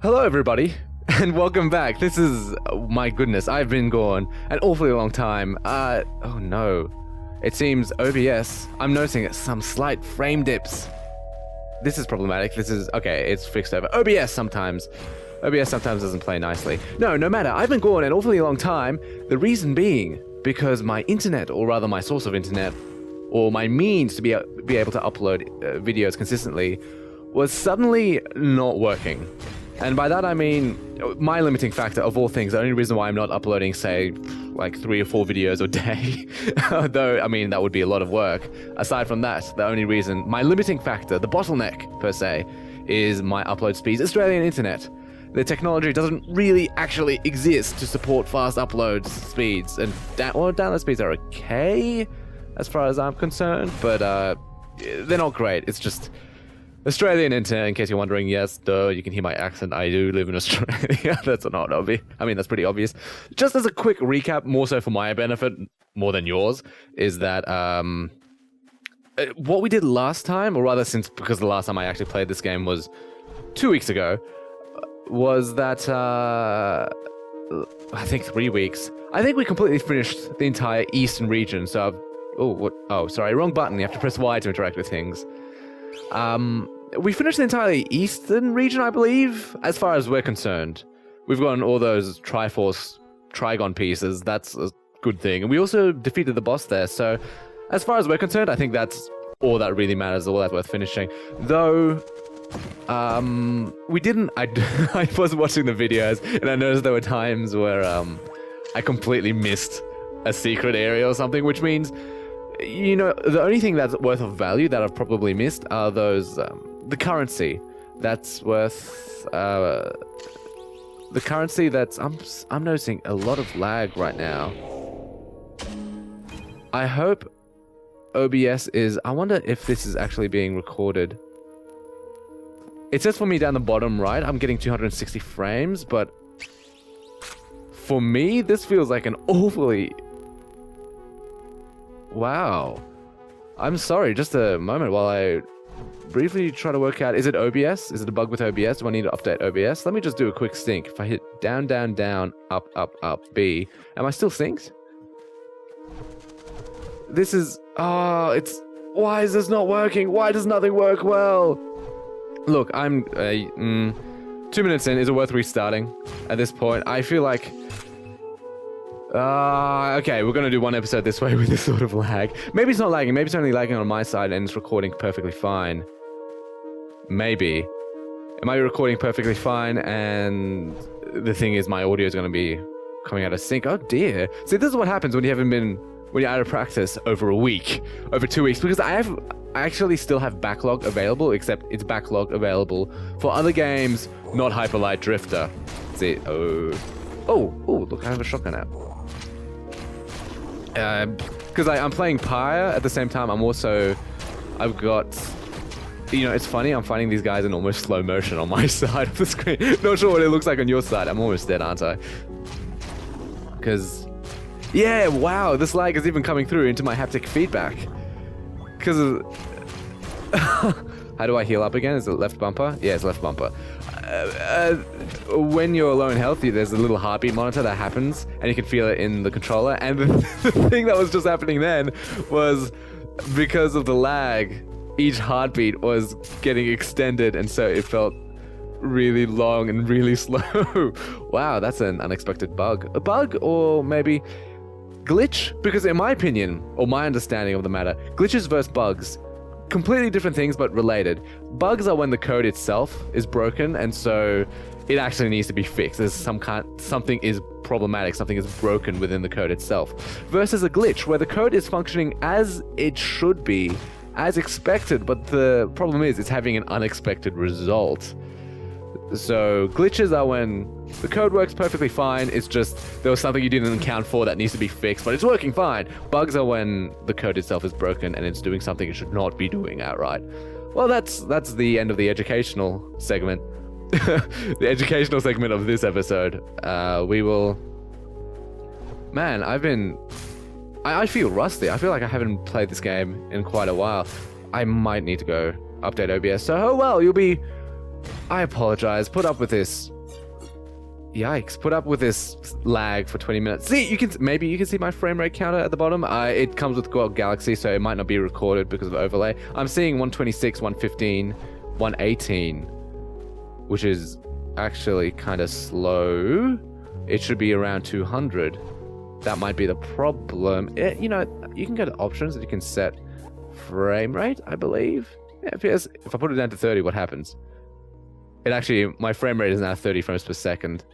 Hello everybody, and welcome back. This is, my goodness, I've been gone an awfully long time. Oh no. It seems OBS, I'm noticing some slight frame dips. This is problematic. This is, okay, it's fixed over. OBS sometimes doesn't play nicely. No matter, I've been gone an awfully long time. The reason being, because my internet, or rather my source of internet, or my means to be able to upload videos consistently, was suddenly not working. And by that I mean, my limiting factor of all things, the only reason why I'm not uploading, say, like 3 or 4 videos a day, though, I mean, that would be a lot of work. Aside from that, the only reason, my limiting factor, the bottleneck, per se, is my upload speeds. Australian internet. The technology doesn't really actually exist to support fast upload speeds, and download speeds are okay, as far as I'm concerned, but they're not great. It's just Australian internet, in case you're wondering. Yes, duh, you can hear my accent. I do live in Australia. That's not obvious. I mean, that's pretty obvious. Just as a quick recap, more so for my benefit, more than yours, is that what we did last time, or rather because the last time I actually played this game was 2 weeks ago, was that, I think 3 weeks. I think we completely finished the entire eastern region, so sorry, wrong button. You have to press Y to interact with things. We finished the entire eastern region, I believe, as far as we're concerned. We've gotten all those Triforce Trigon pieces. That's a good thing. And we also defeated the boss there, so as far as we're concerned, I think that's all that really matters, all that's worth finishing. Though, we didn't... I was watching the videos, and I noticed there were times where, I completely missed a secret area or something, which means, you know, the only thing that's worth of value that I've probably missed are those, the currency that's worth, the currency that's, I'm noticing a lot of lag right now. I hope OBS is, I wonder if this is actually being recorded. It says for me down the bottom right, I'm getting 260 frames, but for me, this feels like an awfully... Wow. I'm sorry, just a moment while I briefly try to work out, is it OBS? Is it a bug with OBS? Do I need to update OBS? Let me just do a quick sync. If I hit down, down, down, up, up, up, B, am I still synced? This is, why is this not working? Why does nothing work well? Look, I'm, 2 minutes in, is it worth restarting at this point? I feel like, okay, we're gonna do one episode this way with this sort of lag. Maybe it's not lagging, maybe it's only lagging on my side and it's recording perfectly fine. Maybe. It might be recording perfectly fine and the thing is my audio is gonna be coming out of sync. Oh dear. See, this is what happens when you're out of practice over a week, over 2 weeks, because I actually still have backlog available, except it's backlog available for other games, not Hyper Light Drifter. See, oh, look, I have a shotgun app. Because I'm playing Pyre at the same time. I've got, you know, it's funny, I'm fighting these guys in almost slow motion on my side of the screen. Not sure what it looks like on your side. I'm almost dead, aren't I? Because, yeah, wow, this lag is even coming through into my haptic feedback. Because of... How do I heal up again? Is it left bumper? Yeah, it's left bumper. When you're low in health, there's a little heartbeat monitor that happens, and you can feel it in the controller. And the thing that was just happening then was, because of the lag, each heartbeat was getting extended, and so it felt really long and really slow. Wow, that's an unexpected bug. A bug, or maybe glitch? Because in my opinion, or my understanding of the matter, glitches versus bugs, completely different things, but related. Bugs are when the code itself is broken, and so it actually needs to be fixed. There's something is problematic, something is broken within the code itself. Versus a glitch, where the code is functioning as it should be, as expected, but the problem is it's having an unexpected result. So glitches are when the code works perfectly fine, it's just there was something you didn't account for that needs to be fixed, but it's working fine. Bugs are when the code itself is broken and it's doing something it should not be doing outright. Well, that's the end of the educational segment. The educational segment of this episode. We will... Man, I feel rusty. I feel like I haven't played this game in quite a while. I might need to go update OBS. So, oh well, you'll be... I apologize. Put up with this. Yikes. Put up with this lag for 20 minutes. See, maybe you can see my frame rate counter at the bottom. It comes with Galaxy, so it might not be recorded because of overlay. I'm seeing 126, 115, 118, which is actually kind of slow. It should be around 200. That might be the problem. You know, you can go to options and you can set frame rate, I believe. Yeah, if I put it down to 30, what happens? It actually, my frame rate is now 30 frames per second.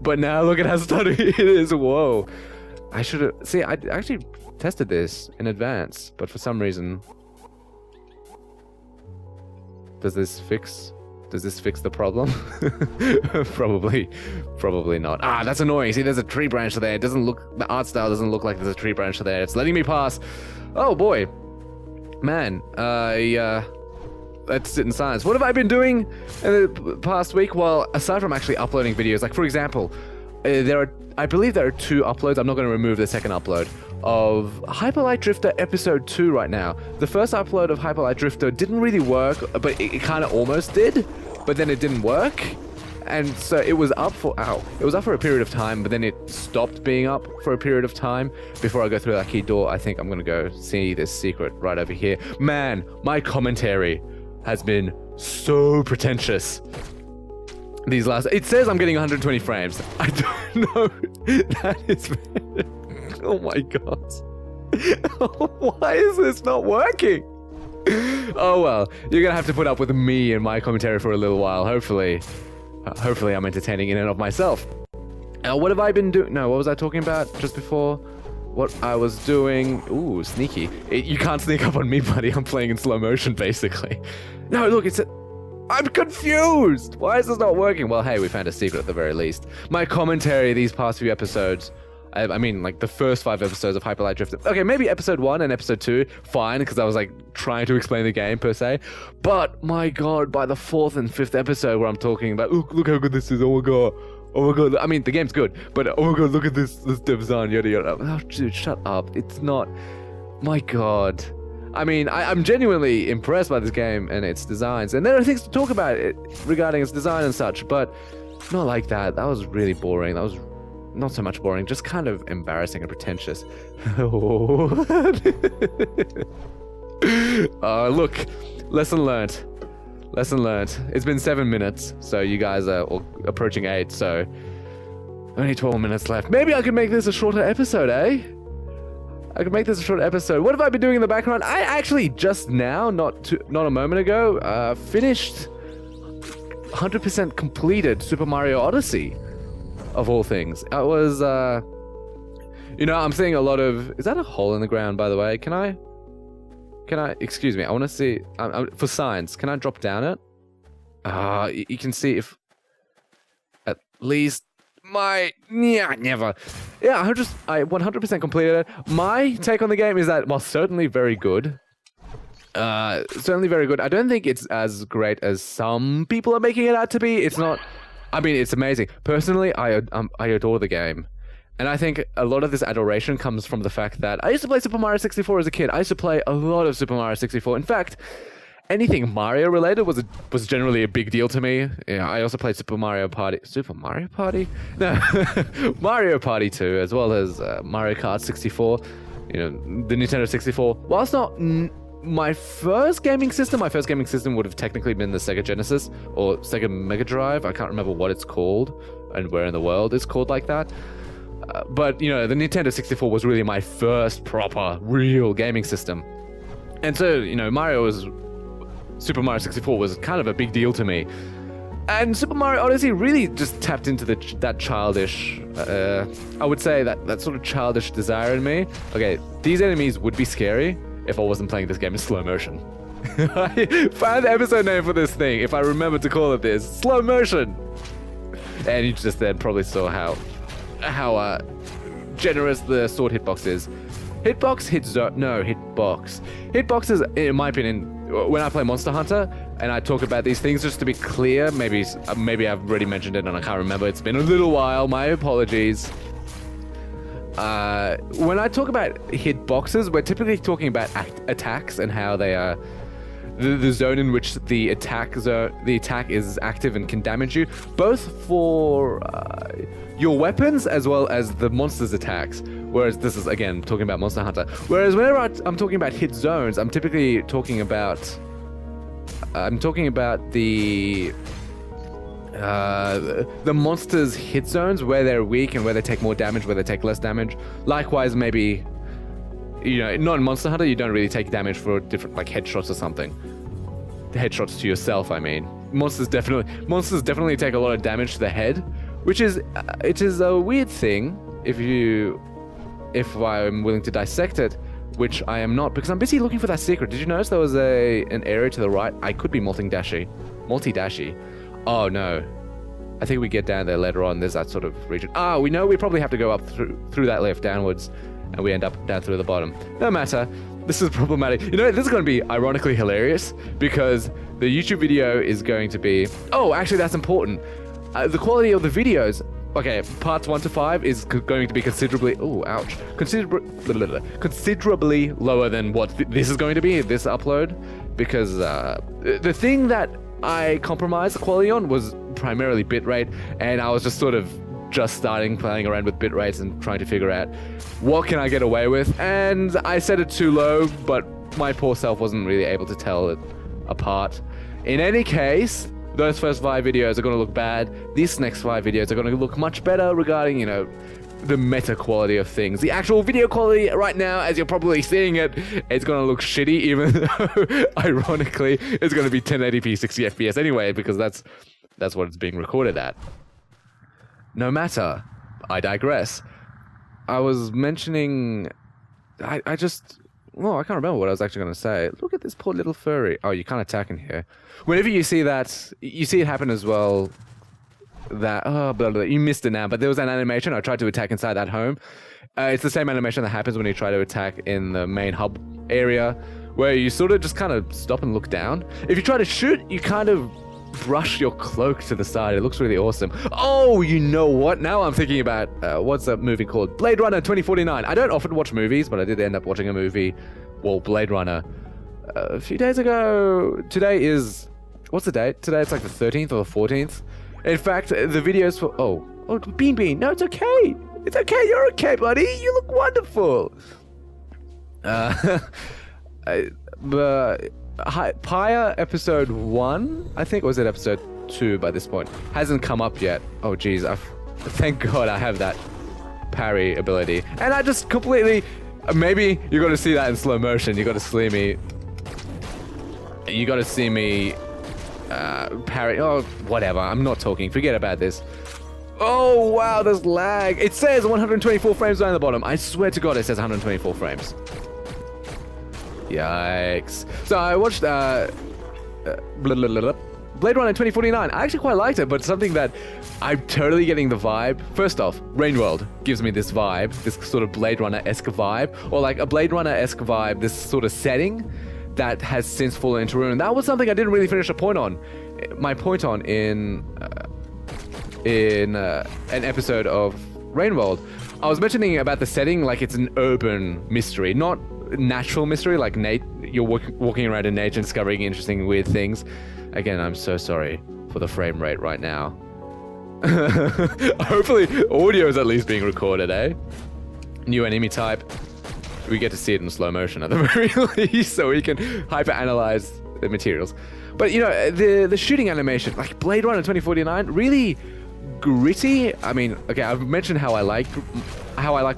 But now look at how stuttery it is. Whoa. I should have... See, I actually tested this in advance, but for some reason... Does this fix the problem? Probably not. Ah, that's annoying. See, there's a tree branch there. It doesn't look... The art style doesn't look like there's a tree branch there. It's letting me pass. Oh, boy. Man, let's sit in silence. What have I been doing in the past week? Well, aside from actually uploading videos, like for example, I believe there are 2 uploads. I'm not going to remove the second upload of Hyper Light Drifter episode 2 right now. The first upload of Hyper Light Drifter didn't really work, but it kind of almost did, but then it didn't work. And so it was up for a period of time, but then it stopped being up for a period of time. Before I go through that key door, I think I'm going to go see this secret right over here. Man, my commentary has been so pretentious these last... It says I'm getting 120 frames. I don't know. That is... Oh my god. Why is this not working? Oh well, you're gonna have to put up with me and my commentary for a little while. Hopefully I'm entertaining in and of myself. What have I been doing? No, what was I talking about just before? What I was doing... Ooh, sneaky. You can't sneak up on me, buddy. I'm playing in slow motion, basically. No, look, I'm confused! Why is this not working? Well, hey, we found a secret at the very least. My commentary these past few episodes... I mean, like, the first 5 episodes of Hyper Light Drifter. Okay, maybe episode 1 and episode 2, fine, because I was, like, trying to explain the game, per se. But, my god, by the 4th and 5th episode where I'm talking about, look how good this is, oh my god, I mean, the game's good, but oh my god, look at this design, yada yada. Oh, dude, shut up. It's not... My god. I mean, I'm genuinely impressed by this game and its designs, and there are things to talk about regarding its design and such, but not like that. That was really boring. That was not so much boring, just kind of embarrassing and pretentious. Look, lesson learned. Lesson learned. It's been 7 minutes, so you guys are approaching 8, so only 12 minutes left. Maybe I could make this a shorter episode, eh? I could make this a short episode. What have I been doing in the background? I actually just now, not a moment ago, finished 100% completed Super Mario Odyssey, of all things. I was, you know, I'm seeing a lot of... Is that a hole in the ground, by the way? Can I... Excuse me, I want to see... for science, can I drop down it? You can see if... At least... Never. Yeah, I 100% completed it. My take on the game is that, well, certainly very good. Certainly very good. I don't think it's as great as some people are making it out to be. It's not... I mean, it's amazing. Personally, I adore the game. And I think a lot of this adoration comes from the fact that I used to play Super Mario 64 as a kid. I used to play a lot of Super Mario 64. In fact, anything Mario related was generally a big deal to me. Yeah, I also played Super Mario Party? No, Mario Party 2, as well as Mario Kart 64. You know, the Nintendo 64. Whilst not my first gaming system would have technically been the Sega Genesis or Sega Mega Drive. I can't remember what it's called and where in the world it's called like that. But, you know, the Nintendo 64 was really my first proper, real gaming system. And so, you know, Super Mario 64 was kind of a big deal to me. And Super Mario Odyssey really just tapped into that childish, I would say that sort of childish desire in me. Okay, these enemies would be scary if I wasn't playing this game in slow motion. I found the episode name for this thing, if I remember to call it this. Slow motion! And you just then probably saw how generous the sword hitbox is. Hitbox? Hitbox. Hitbox is, in my opinion, when I play Monster Hunter and I talk about these things, just to be clear, maybe I've already mentioned it and I can't remember. It's been a little while. My apologies. When I talk about hitboxes, we're typically talking about attacks and how they the zone in which the attack is active and can damage you, both for your weapons as well as the monster's attacks. Whereas this is, again, talking about Monster Hunter. Whereas whenever I'm talking about hit zones, I'm typically talking about the monster's hit zones, where they're weak and where they take more damage, where they take less damage. Likewise, maybe, not in Monster Hunter, you don't really take damage for different, like, headshots or something. Headshots to yourself, I mean. Monsters definitely take a lot of damage to the head, which is, it is a weird thing if I'm willing to dissect it, which I am not, because I'm busy looking for that secret. Did you notice there was an area to the right? I could be multi-dashy. Oh no. I think we get down there later on. There's that sort of region. We know we probably have to go up through that lift downwards, and we end up down through the bottom. No matter. This is problematic. This is going to be ironically hilarious, because the YouTube video is going to be... Oh, actually, that's important. The quality of the videos... Okay, parts 1 to 5 is going to be considerably... Oh, ouch. Considerably lower than what this is going to be, this upload. Because the thing that I compromised the quality on was primarily bitrate, and I was just sort of starting playing around with bitrates and trying to figure out what can I get away with. And I set it too low, but my poor self wasn't really able to tell it apart. In any case... Those first 5 videos are going to look bad. These next 5 videos are going to look much better regarding, the meta quality of things. The actual video quality right now, as you're probably seeing it, it's going to look shitty, even though, ironically, it's going to be 1080p 60 FPS anyway, because that's what it's being recorded at. No matter. I digress. I was mentioning... I can't remember what I was actually going to say. Look at this poor little furry. Oh, you can't attack in here. Whenever you see that, you see it happen as well. That, you missed it now, but there was an animation. I tried to attack inside that home. It's the same animation that happens when you try to attack in the main hub area, where you sort of just kind of stop and look down. If you try to shoot, you kind of brush your cloak to the side. It looks really awesome. Oh, you know what? Now I'm thinking about, what's that movie called? Blade Runner 2049. I don't often watch movies, but I did end up watching a movie, Blade Runner, a few days ago. Today is... What's the date? Today it's like the 13th or the 14th. In fact, the videos for... Oh, Bean. No, it's okay. It's okay. You're okay, buddy. You look wonderful. Pyre episode 1, I think, was it episode 2 by this point, hasn't come up yet. Oh geez, thank God I have that parry ability. And I just completely... Maybe you got to see that in slow motion. You got to see me parry. Oh, whatever. I'm not talking. Forget about this. Oh, wow, there's lag. It says 124 frames down the bottom. I swear to God it says 124 frames. Yikes. So I watched Blade Runner 2049. I actually quite liked it, but something that I'm totally getting the vibe. First off, Rainworld gives me this vibe, this sort of Blade Runner-esque vibe, or like a Blade Runner-esque vibe, this sort of setting that has since fallen into ruin. That was something I didn't really finish my point on in an episode of Rainworld. I was mentioning about the setting like it's an urban mystery, not natural mystery like you're walking around in nature and discovering interesting weird things. Again, I'm so sorry for the frame rate right now. Hopefully audio is at least being recorded, eh? New enemy type. We get to see it in slow motion at the very least, so we can hyper-analyze the materials. But the shooting animation, like Blade Runner 2049, really gritty. I mean, okay, I've mentioned how I like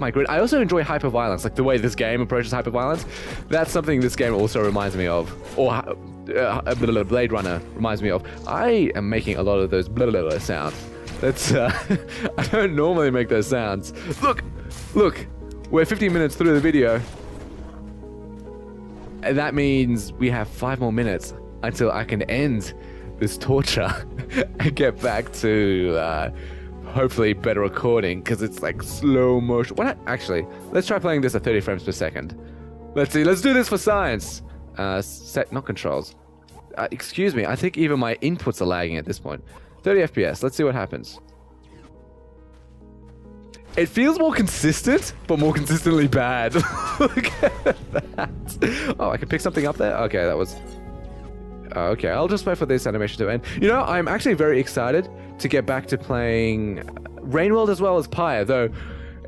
my grit. I also enjoy hyper-violence, like the way this game approaches hyper-violence. That's something this game also reminds me of, or Blade Runner reminds me of. I am making a lot of those blah, blah, blah sounds. That's I don't normally make those sounds. Look, we're 15 minutes through the video, and that means we have 5 more minutes until I can end this torture and get back to hopefully better recording, because it's like slow motion. Actually, let's try playing this at 30 frames per second. Let's see. Let's do this for science. Set, not controls. Excuse me. I think even my inputs are lagging at this point. 30 FPS. Let's see what happens. It feels more consistent, but more consistently bad. Look at that. Oh, I can pick something up there? Okay, that was... Okay, I'll just wait for this animation to end. You know, I'm actually very excited to get back to playing Rainworld as well as Pyre, though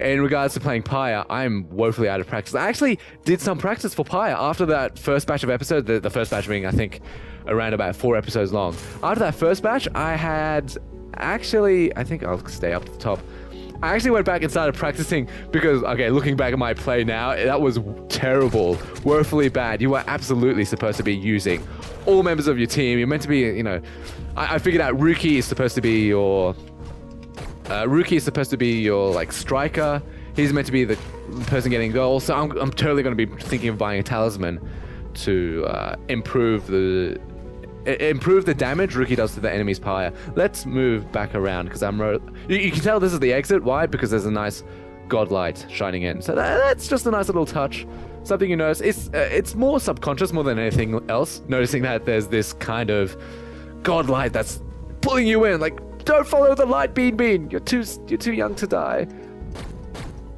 in regards to playing Pyre, I'm woefully out of practice. I actually did some practice for Pyre after that first batch of episodes, the first batch being, I think, around about 4 episodes long. After that first batch, I had actually, I think I'll stay up at the top. I actually went back and started practicing because, okay, looking back at my play now, that was terrible, woefully bad. You were absolutely supposed to be using all members of your team. You're meant to be, you know, I figured out Rookie is supposed to be your like striker. He's meant to be the person getting goals. So I'm totally going to be thinking of buying a talisman to improve the damage Rookie does to the enemy's Pyre. Let's move back around because you can tell this is the exit. Why? Because there's a nice godlight shining in. So that's just a nice little touch. Something you notice. It's more subconscious more than anything else. Noticing that there's this kind of godlight that's pulling you in. Like, don't follow the light, Bean. You're too young to die.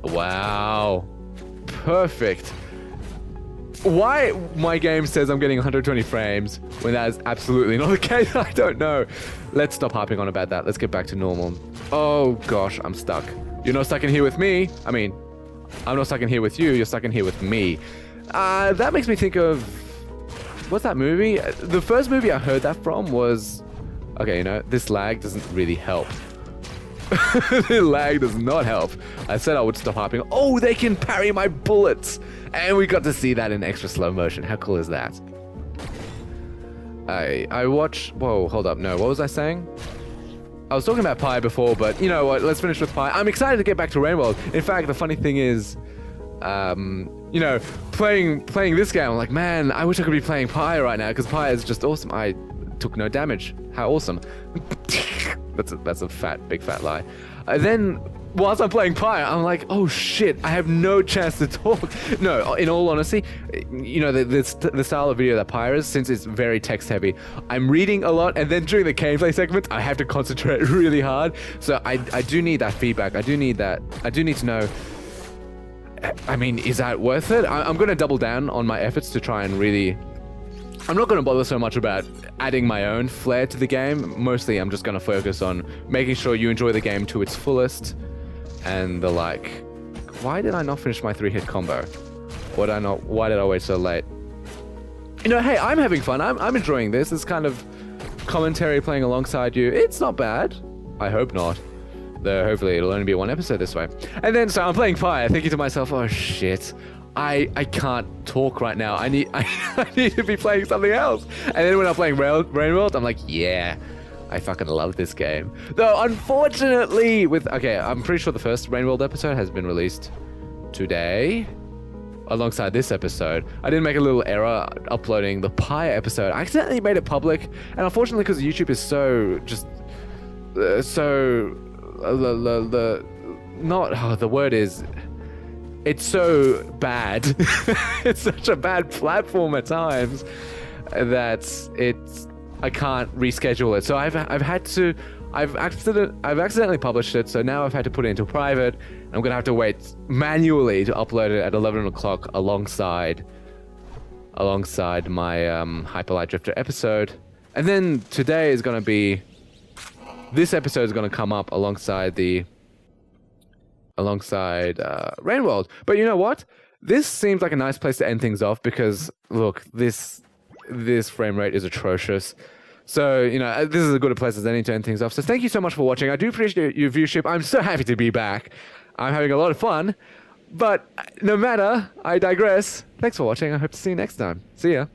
Wow. Perfect. Why my game says I'm getting 120 frames when that is absolutely not the case, I don't know. Let's stop harping on about that. Let's get back to normal. Oh gosh, I'm stuck. You're not stuck in here with me. I mean, I'm not stuck in here with you. You're stuck in here with me. That makes me think of... What's that movie? The first movie I heard that from was... Okay, you know, this lag doesn't really help. The lag does not help. I said I would stop harping. Oh, they can parry my bullets! And we got to see that in extra slow motion. How cool is that? I watched... Whoa, hold up. No, what was I saying? I was talking about Pyre before, but you know what? Let's finish with Pyre. I'm excited to get back to Rainworld. In fact, the funny thing is... you know, playing this game, I'm like, man, I wish I could be playing Pyre right now, because Pyre is just awesome. I took no damage. How awesome. That's a big fat lie. Then, whilst I'm playing Pyre, I'm like, oh shit, I have no chance to talk. No, in all honesty, you know, the style of video that Pyre is, since it's very text heavy, I'm reading a lot, and then during the gameplay segments, I have to concentrate really hard. So I do need that feedback. I do need to know, I mean, is that worth it? I'm going to double down on my efforts to try and really... I'm not going to bother so much about adding my own flair to the game. Mostly, I'm just going to focus on making sure you enjoy the game to its fullest. And the like... Why did I not finish my 3-hit combo? Why did I wait so late? You know, hey, I'm having fun. I'm enjoying this. It's kind of commentary playing alongside you. It's not bad. I hope not. Though hopefully it'll only be 1 episode this way. And then, so I'm playing Pyre, thinking to myself, oh shit. I can't talk right now. I need to be playing something else. And then when I'm playing Rainworld, I'm like, yeah, I fucking love this game. Though, unfortunately, I'm pretty sure the first Rainworld episode has been released today, alongside this episode. I didn't make a little error uploading the Pyre episode. I accidentally made it public, and unfortunately, because YouTube is so just it's so bad. It's such a bad platform at times that I can't reschedule it. So I've accidentally published it. So now I've had to put it into private. I'm gonna have to wait manually to upload it at 11 o'clock alongside my Hyperlight Drifter episode. And then today is gonna be... This episode is gonna come up alongside Rainworld. But you know what? This seems like a nice place to end things off because, look, this frame rate is atrocious. So, you know, this is as good a place as any to end things off. So thank you so much for watching. I do appreciate your viewership. I'm so happy to be back. I'm having a lot of fun. But no matter, I digress. Thanks for watching. I hope to see you next time. See ya.